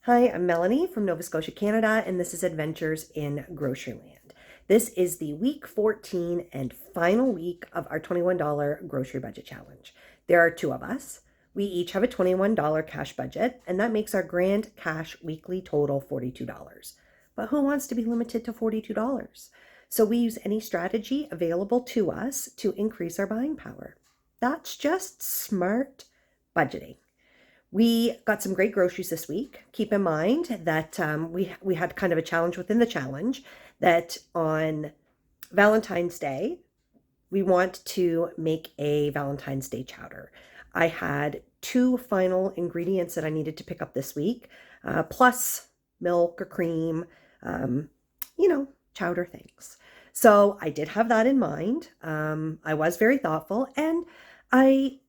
Hi, I'm Melanie from Nova Scotia, Canada, and this is Adventures in Groceryland. This is the week 14 and final week of our $21 grocery budget challenge. There are two of us. We each have a $21 cash budget, and that makes our grand cash weekly total $42. But who wants to be limited to $42? So we use any strategy available to us to increase our buying power. That's just smart budgeting. We got some great groceries this week. Keep in mind that we had kind of a challenge within the challenge that on Valentine's Day, we want to make a Valentine's Day chowder. I had two final ingredients that I needed to pick up this week, plus milk or cream, chowder things. So I did have that in mind. I was very thoughtful, and I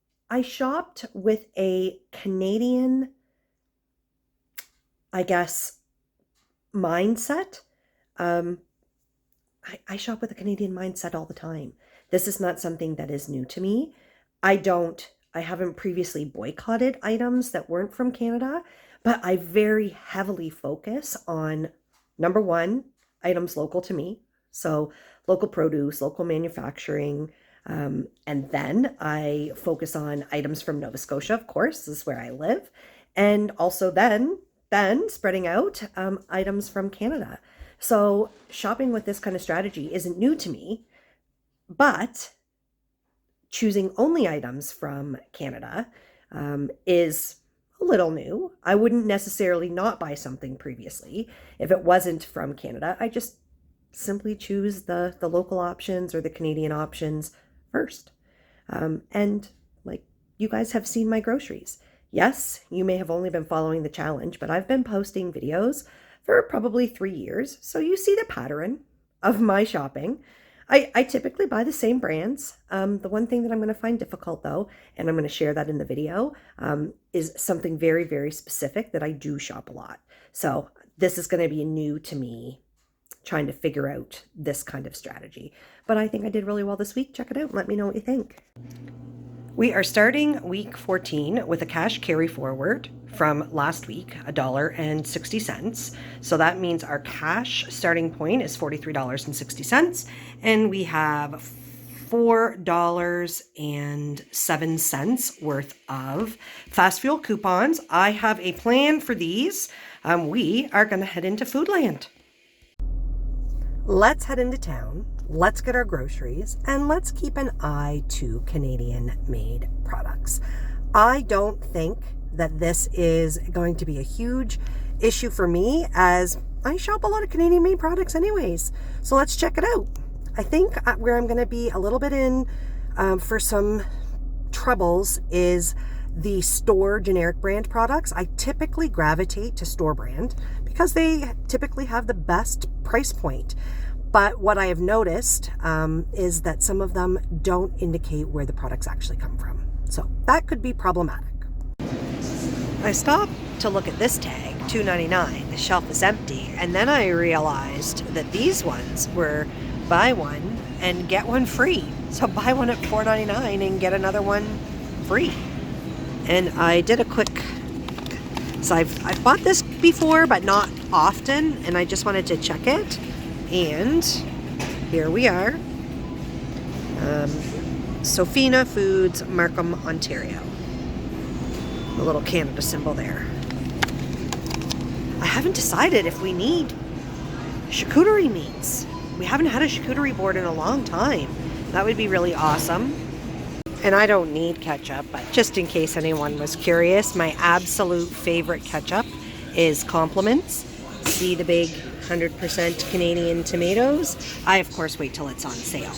shopped with a Canadian, mindset. I shop with a Canadian mindset all the time. This is not something that is new to me. I haven't previously boycotted items that weren't from Canada, but I very heavily focus on, number one, items local to me. So local produce, local manufacturing, and then I focus on items from Nova Scotia, of course, this is where I live. And also then spreading out items from Canada. So shopping with this kind of strategy isn't new to me, but choosing only items from Canada is a little new. I wouldn't necessarily not buy something previously if it wasn't from Canada. I just simply choose the local options or the Canadian options first. And like, you guys have seen my groceries. Yes, you may have only been following the challenge, but I've been posting videos for probably 3 years. So you see the pattern of my shopping. I typically buy the same brands. The one thing that I'm going to find difficult though, and I'm going to share that in the video, is something very, very specific that I do shop a lot. So this is going to be new to me, trying to figure out this kind of strategy. But I think I did really well this week. Check it out and let me know what you think. We are starting week 14 with a cash carry forward from last week, $1.60. So that means our cash starting point is $43.60, and we have $4.07 worth of fast fuel coupons. I have a plan for these. We are going to head into Foodland. Let's head into town, let's get our groceries, and let's keep an eye to Canadian-made products. I don't think that this is going to be a huge issue for me, as I shop a lot of Canadian-made products anyways. So let's check it out. I think where I'm going to be a little bit in for some troubles is the store generic brand products. I typically gravitate to store brand because they typically have the best price point. But what I have noticed is that some of them don't indicate where the products actually come from. So that could be problematic. I stopped to look at this tag, $2.99. The shelf is empty. And then I realized that these ones were buy one and get one free. So buy one at $4.99 and get another one free. And I did a quick, so I've bought this before, but not often, and I just wanted to check it. And here we are, Sofina Foods, Markham, Ontario. The little Canada symbol there. I haven't decided if we need charcuterie meats. We haven't had a charcuterie board in a long time. That would be really awesome. And I don't need ketchup, but just in case anyone was curious, my absolute favorite ketchup is Compliments. See the big 100% Canadian tomatoes? I, of course, wait till it's on sale.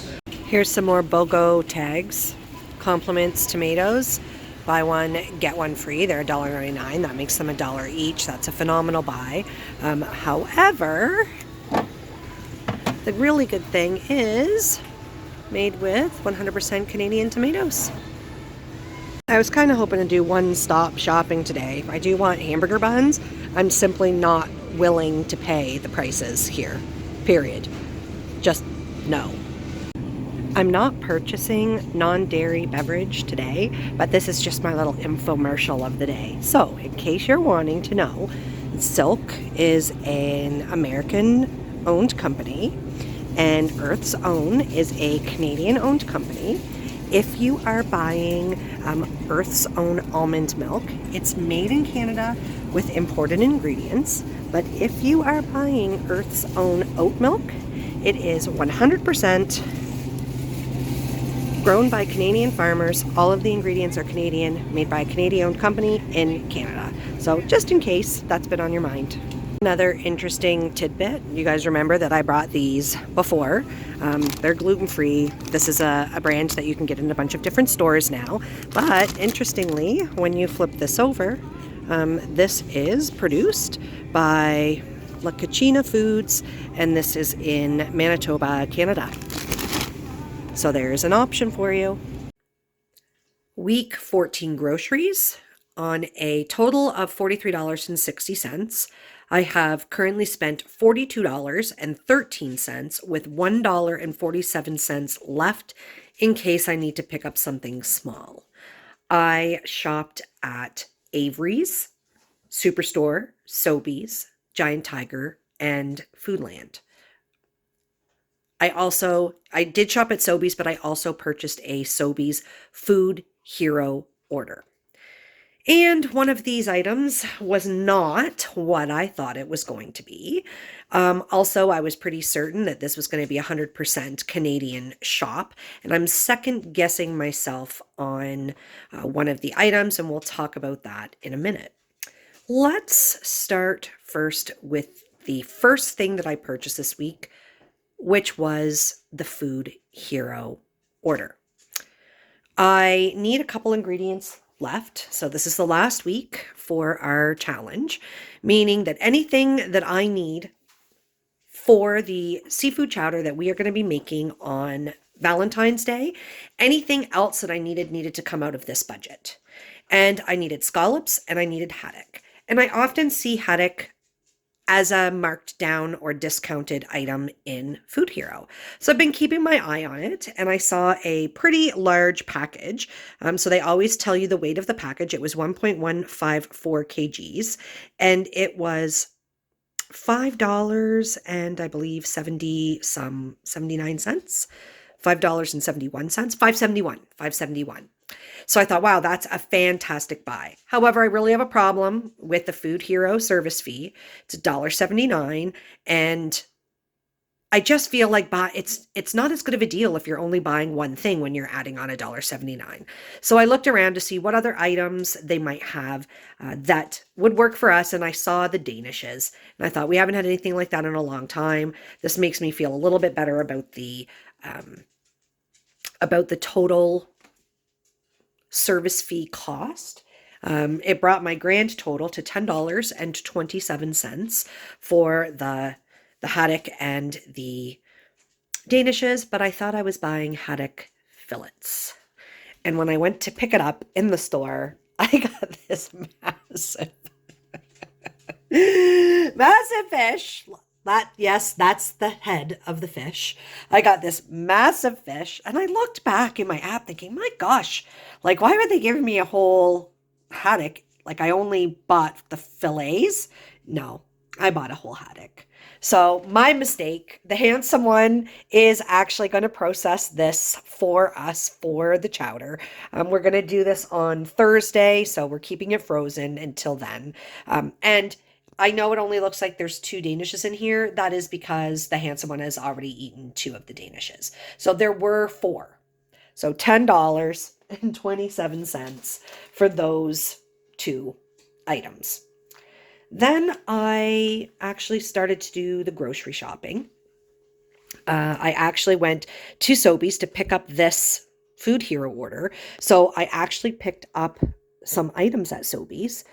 Here's some more BOGO tags. Compliments tomatoes. Buy one, get one free. They're $1.99. That makes them $1 each. That's a phenomenal buy. However, the really good thing is made with 100% Canadian tomatoes. I was kind of hoping to do one-stop shopping today. I do want hamburger buns. I'm simply not willing to pay the prices here, period. Just no. I'm not purchasing non-dairy beverage today, but this is just my little infomercial of the day. So in case you're wanting to know, Silk is an American-owned company, and Earth's Own is a Canadian-owned company. If you are buying Earth's Own almond milk, it's made in Canada with imported ingredients. But if you are buying Earth's Own oat milk, it is 100% grown by Canadian farmers. All of the ingredients are Canadian, made by a Canadian-owned company in Canada. So just in case that's been on your mind. Another interesting tidbit, you guys remember that I brought these before. They're gluten-free. This is a brand that you can get in a bunch of different stores now. But interestingly, when you flip this over, this is produced by La Cucina Foods, and this is in Manitoba, Canada. So there's an option for you. Week 14 groceries on a total of $43.60. I have currently spent $42.13 with $1.47 left in case I need to pick up something small. I shopped at Avery's, Superstore, Sobeys, Giant Tiger, and Foodland. I did shop at Sobeys, but I also purchased a Sobeys Food Hero order. And one of these items was not what I thought it was going to be. Also, I was pretty certain that this was going to be a 100% Canadian shop, and I'm second guessing myself on one of the items, and we'll talk about that in a minute. Let's start first with the first thing that I purchased this week, which was the Food Hero order. I need a couple ingredients left. So this is the last week for our challenge, meaning that anything that I need for the seafood chowder that we are going to be making on Valentine's Day, anything else that I needed to come out of this budget. And I needed scallops and I needed haddock. And I often see haddock as a marked down or discounted item in Food Hero. So I've been keeping my eye on it, and I saw a pretty large package. So they always tell you the weight of the package. It was 1.154 kgs, and it was $5 and I believe 79 cents. $5.71, $5.71. So I thought, wow, that's a fantastic buy. However, I really have a problem with the Food Hero service fee. It's $1.79, and I just feel like it's not as good of a deal if you're only buying one thing when you're adding on $1.79. So I looked around to see what other items they might have that would work for us, and I saw the Danishes, and I thought, we haven't had anything like that in a long time. This makes me feel a little bit better about the total service fee cost. It brought my grand total to $10.27 for the haddock and the Danishes, but I thought I was buying haddock fillets. And when I went to pick it up in the store, I got this massive fish. Yes, that's the head of the fish. I got this massive fish, and I looked back in my app thinking, my gosh, like, why would they give me a whole haddock? Like, I only bought the fillets. No, I bought a whole haddock. So my mistake. The handsome one is actually going to process this for us for the chowder. We're going to do this on Thursday, so we're keeping it frozen until then. And I know it only looks like there's 2 Danishes in here. That is because the handsome one has already eaten 2 of the Danishes. So there were 4. So $10.27 for those 2 items. Then I actually started to do the grocery shopping. I actually went to Sobeys to pick up this Food Hero order. So I actually picked up some items at Sobeys.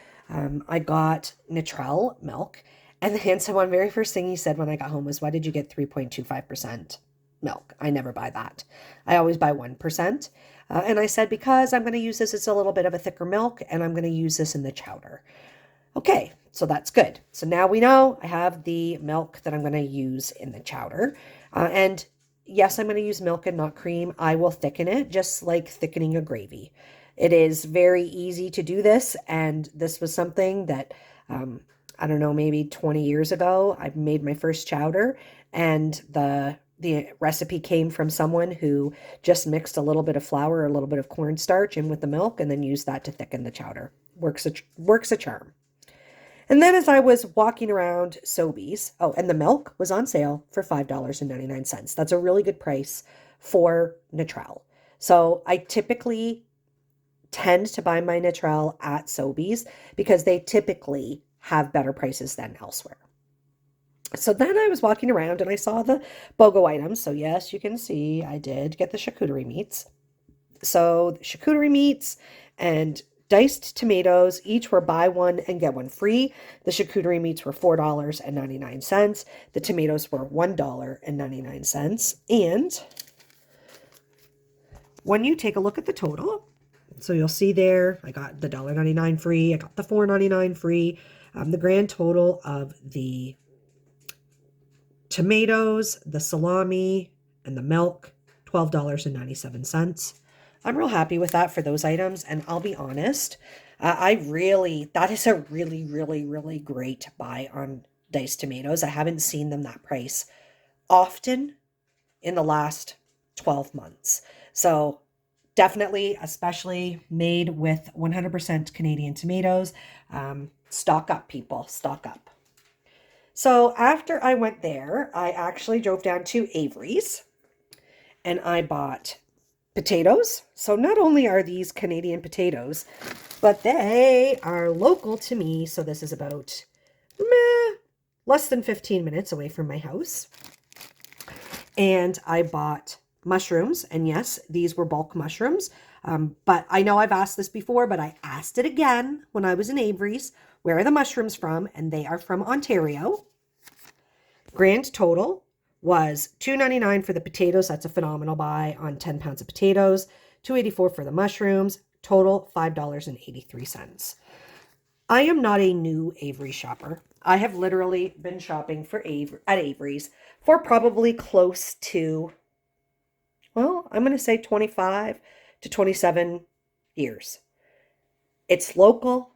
I got Natrel milk, and the handsome one, very first thing he said when I got home was, why did you get 3.25% milk? I never buy that. I always buy 1%. And I said, because I'm going to use this, it's a little bit of a thicker milk, and I'm going to use this in the chowder. Okay, so that's good. So now we know I have the milk that I'm going to use in the chowder. And yes, I'm going to use milk and not cream. I will thicken it just like thickening a gravy. It is very easy to do this, and this was something that I don't know, maybe 20 years ago. I made my first chowder, and the recipe came from someone who just mixed a little bit of flour, a little bit of cornstarch in with the milk, and then used that to thicken the chowder. Works a charm. And then as I was walking around Sobeys, oh, and the milk was on sale for $5.99. That's a really good price for Natrel. So I typically tend to buy my Natrel at Sobeys because they typically have better prices than elsewhere. So then I was walking around and I saw the BOGO items. So yes, you can see I did get the charcuterie meats. So the charcuterie meats and diced tomatoes each were buy one and get one free. The charcuterie meats were $4.99. The tomatoes were $1.99. And when you take a look at the total, so you'll see there, I got the $1.99 free. I got the $4.99 free. The grand total of the tomatoes, the salami, and the milk, $12.97. I'm real happy with that for those items. And I'll be honest, that is a really, really, really great buy on diced tomatoes. I haven't seen them that price often in the last 12 months. So definitely, especially made with 100% Canadian tomatoes. Stock up, people, stock up. So after I went there, I actually drove down to Avery's and I bought potatoes. So not only are these Canadian potatoes, but they are local to me. So this is about less than 15 minutes away from my house. And I bought mushrooms. And yes, these were bulk mushrooms. But I know I've asked this before, but I asked it again when I was in Avery's. Where are the mushrooms from? And they are from Ontario. Grand total was $2.99 for the potatoes. That's a phenomenal buy on 10 pounds of potatoes. $2.84 for the mushrooms. Total $5.83. I am not a new Avery shopper. I have literally been shopping at Avery's for probably close to, well, I'm going to say 25 to 27 years. It's local.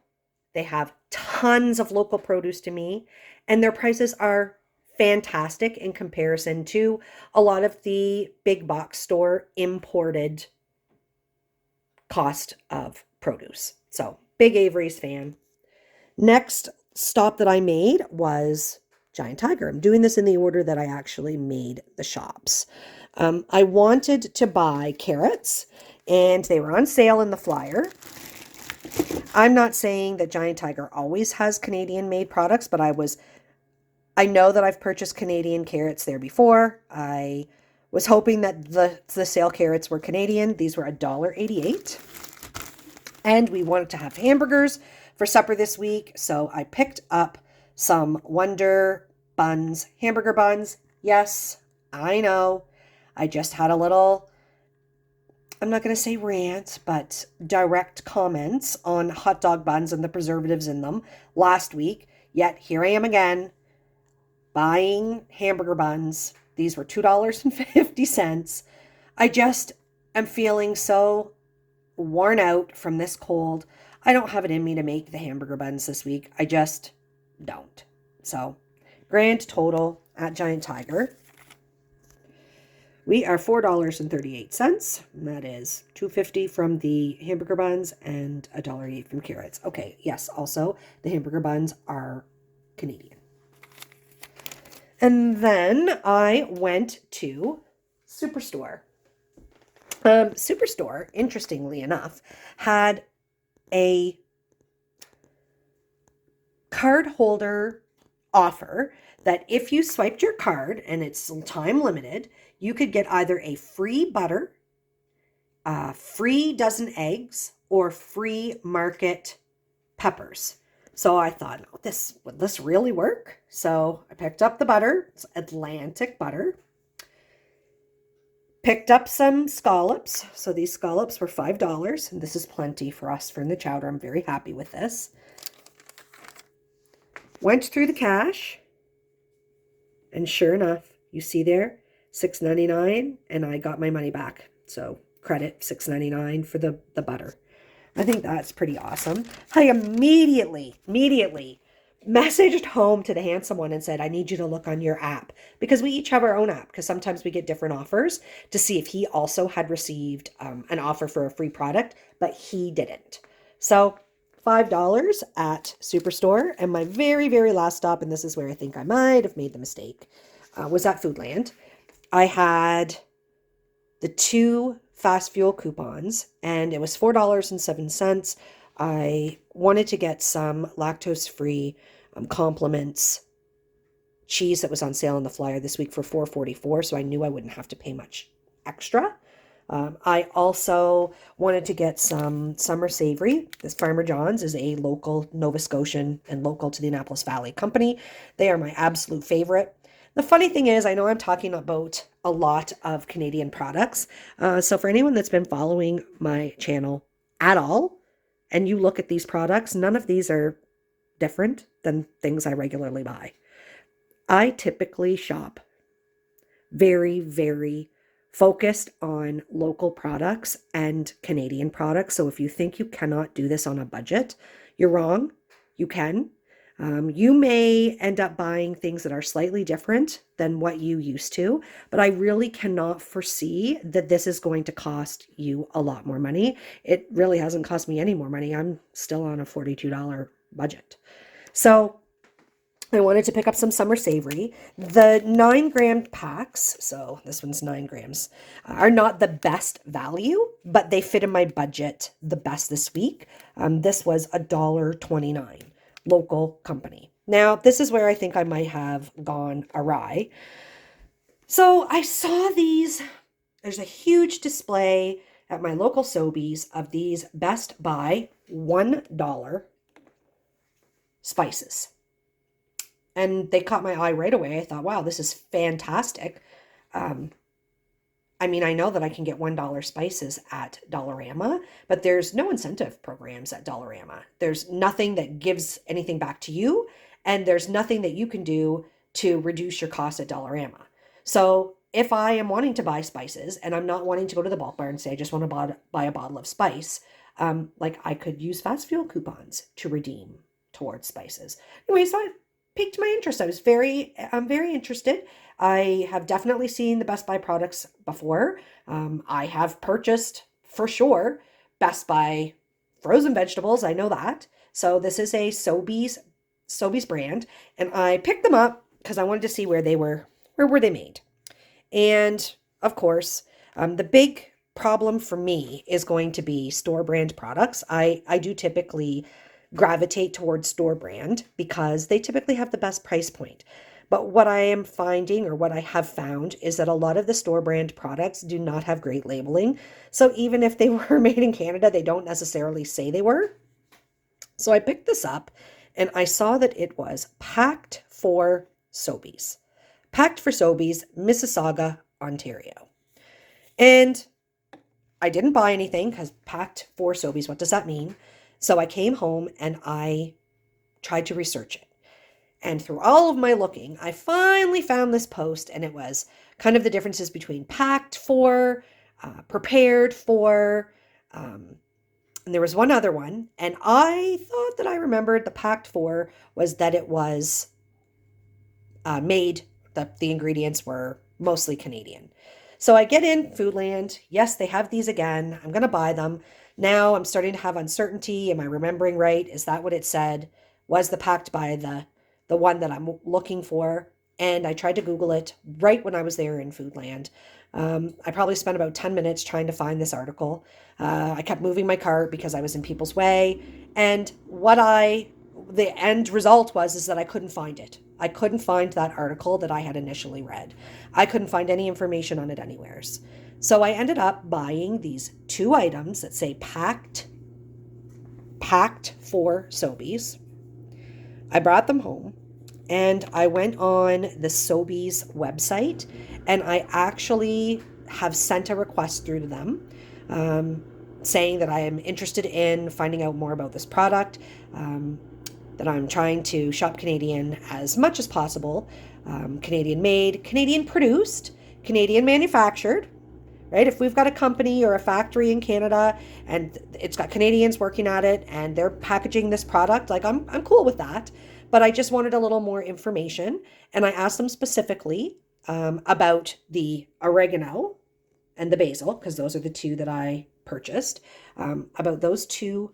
They have tons of local produce to me, and their prices are fantastic in comparison to a lot of the big box store imported cost of produce. So, big Avery's fan. Next stop that I made was Giant Tiger. I'm doing this in the order that I actually made the shops. I wanted to buy carrots, and they were on sale in the flyer. I'm not saying that Giant Tiger always has Canadian made products, but I know that I've purchased Canadian carrots there before. I was hoping that the sale carrots were Canadian. These were $1.88. And we wanted to have hamburgers for supper this week, so I picked up some Wonder Buns, hamburger buns. Yes, I know. I just had a little, I'm not going to say rant, but direct comments on hot dog buns and the preservatives in them last week. Yet here I am again, buying hamburger buns. These were $2.50. I just am feeling so worn out from this cold. I don't have it in me to make the hamburger buns this week. I just don't. So, grand total at Giant Tiger. We are $4.38. That is $2.50 from the hamburger buns and $1.08 from carrots. Okay, yes, also the hamburger buns are Canadian. And then I went to Superstore. Superstore, interestingly enough, had a card holder offer that if you swiped your card, and it's time limited, you could get either a free butter, a free dozen eggs, or free market peppers. So I thought, oh, would this really work? So I picked up the butter. It's Atlantic butter. Picked up some scallops. So these scallops were $5. And this is plenty for us for in the chowder. I'm very happy with this. Went through the cash. And sure enough, you see there, $6.99. And I got my money back. So credit $6.99 for the butter. I think that's pretty awesome. I immediately messaged home to the handsome one and said, I need you to look on your app because we each have our own app because sometimes we get different offers to see if he also had received an offer for a free product, but he didn't. So $5 at Superstore. And my very, very last stop, and this is where I think I might have made the mistake, was at Foodland. I had the 2 fast fuel coupons and it was $4.07. I wanted to get some lactose-free compliments cheese that was on sale on the flyer this week for $4.44, so I knew I wouldn't have to pay much extra. I also wanted to get some summer savory. This Farmer John's is a local Nova Scotian and local to the Annapolis Valley company. They are my absolute favorite. The funny thing is, I know I'm talking about a lot of Canadian products. So for anyone that's been following my channel at all, and you look at these products, none of these are different than things I regularly buy. I typically shop very, very focused on local products and Canadian products. So if you think you cannot do this on a budget, you're wrong. You can. You may end up buying things that are slightly different than what you used to, but I really cannot foresee that this is going to cost you a lot more money. It really hasn't cost me any more money. I'm still on a $42 budget. So I wanted to pick up some summer savory. The 9-gram packs, so this one's 9 grams, are not the best value, but they fit in my budget the best this week. This was $1.29. Local company. Now, this is where I think I might have gone awry. So I saw these. There's a huge display at my local Sobeys of these Best Buy $1 spices. And they caught my eye right away. I thought, wow, this is fantastic. I mean, I know that I can get $1 spices at Dollarama, but there's no incentive programs at Dollarama. There's nothing that gives anything back to you, and there's nothing that you can do to reduce your cost at Dollarama. So if I am wanting to buy spices and I'm not wanting to go to the bulk bar and say, I just want to buy a bottle of spice, like I could use fast fuel coupons to redeem towards spices. Anyway, so I piqued my interest. I'm very interested. I have definitely seen the Best Buy products before. I have purchased, for sure, Best Buy frozen vegetables. I know that. So this is a Sobeys brand. And I picked them up because I wanted to see where were they made. And of course, the big problem for me is going to be store brand products. I do typically gravitate towards store brand because they typically have the best price point. But what I am finding, or what I have found, is that a lot of the store brand products do not have great labeling. So even if they were made in Canada, they don't necessarily say they were. So I picked this up and I saw that it was Packed for Sobeys. Packed for Sobeys, Mississauga, Ontario. And I didn't buy anything because Packed for Sobeys, what does that mean? So I came home and I tried to research it. And through all of my looking, I finally found this post, and it was kind of the differences between packed for, prepared for, and there was one other one. And I thought that I remembered the packed for was that it was made, the ingredients were mostly Canadian. So I get in Foodland. Yes, they have these again. I'm going to buy them. Now I'm starting to have uncertainty. Am I remembering right? Is that what it said? Was the packed by the one that I'm looking for? And I tried to Google it right when I was there in Foodland. I probably spent about 10 minutes trying to find this article. I kept moving my cart because I was in people's way. And the end result is that I couldn't find it. I couldn't find that article that I had initially read. I couldn't find any information on it anywheres. So I ended up buying these 2 items that say packed for Sobeys. I brought them home and I went on the Sobeys website and I actually have sent a request through to them saying that I am interested in finding out more about this product, that I'm trying to shop Canadian as much as possible, Canadian made, Canadian produced, Canadian manufactured, right? If we've got a company or a factory in Canada and it's got Canadians working at it and they're packaging this product, like I'm cool with that. but I just wanted a little more information. And I asked them specifically about the oregano and the basil, because those are the two that I purchased, about those two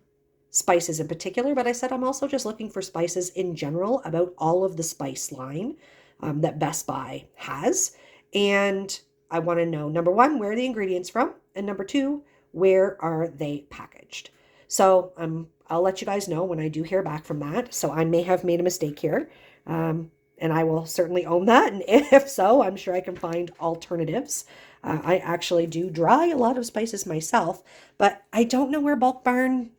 spices in particular. But I said I'm also just looking for spices in general, about all of the spice line that Best Buy has. And I want to know, number one, where are the ingredients from? And number two, where are they packaged? So I'll let you guys know when I do hear back from that. So I may have made a mistake here. And I will certainly own that. And if so, I'm sure I can find alternatives. I actually do dry a lot of spices myself, but I don't know where Bulk Barn,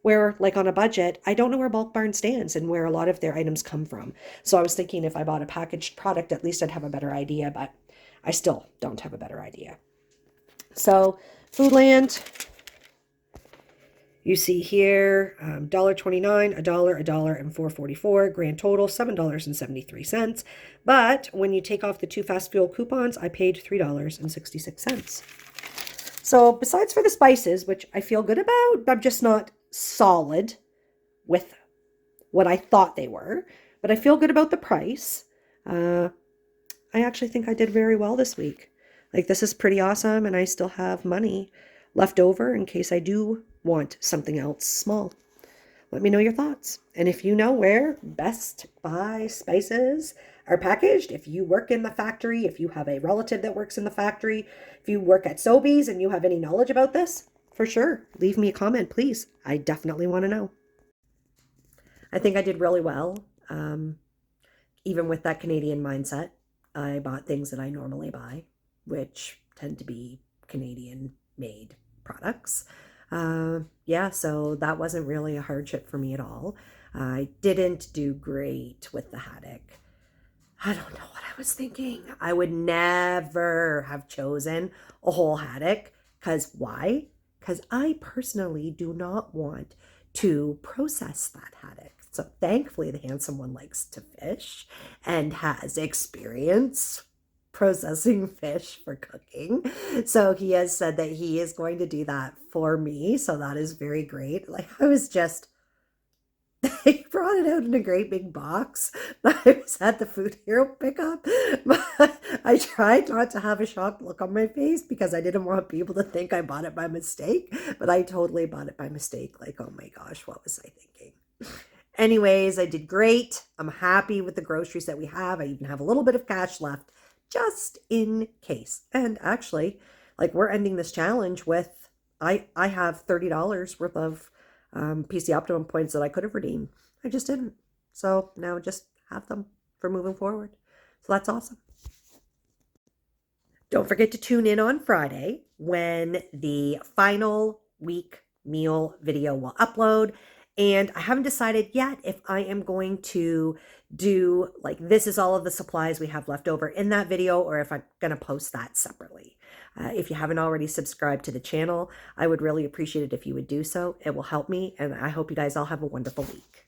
where like on a budget, I don't know where Bulk Barn stands and where a lot of their items come from. So I was thinking if I bought a packaged product, at least I'd have a better idea, but I still don't have a better idea. So Foodland, you see here, $1.29, $1, and $4.44. Grand total, $7.73. But when you take off the 2 fast fuel coupons, I paid $3.66. So besides for the spices, which I feel good about, I'm just not solid with what I thought they were. But I feel good about the price. I actually think I did very well this week. Like, this is pretty awesome, and I still have money left over in case I do want something else small. Let me know your thoughts. And if you know where Best Buy spices are packaged, if you work in the factory, if you have a relative that works in the factory, if you work at Sobeys and you have any knowledge about this, for sure, leave me a comment, please. I definitely want to know. I think I did really well. Even with that Canadian mindset, I bought things that I normally buy, which tend to be Canadian made products. Yeah, so that wasn't really a hardship for me at all. I didn't do great with the haddock. I don't know what I was thinking. I would never have chosen a whole haddock. Because why? Because I personally do not want to process that haddock. So thankfully, the handsome one likes to fish and has experience processing fish for cooking. So he has said that he is going to do that for me. So that is very great. Like, I was just, he brought it out in a great big box. I was at the Food Hero pickup. But I tried not to have a shocked look on my face because I didn't want people to think I bought it by mistake. But I totally bought it by mistake. Like, oh my gosh, what was I thinking? Anyways, I did great. I'm happy with the groceries that we have. I even have a little bit of cash left just in case. And actually, like, we're ending this challenge with, I have $30 worth of PC Optimum points that I could have redeemed. I just didn't. So now just have them for moving forward. So that's awesome. Don't forget to tune in on Friday when the final week meal video will upload. And I haven't decided yet if I am going to do, like, this is all of the supplies we have left over in that video, or if I'm going to post that separately. If you haven't already subscribed to the channel, I would really appreciate it if you would do so. It will help me, and I hope you guys all have a wonderful week.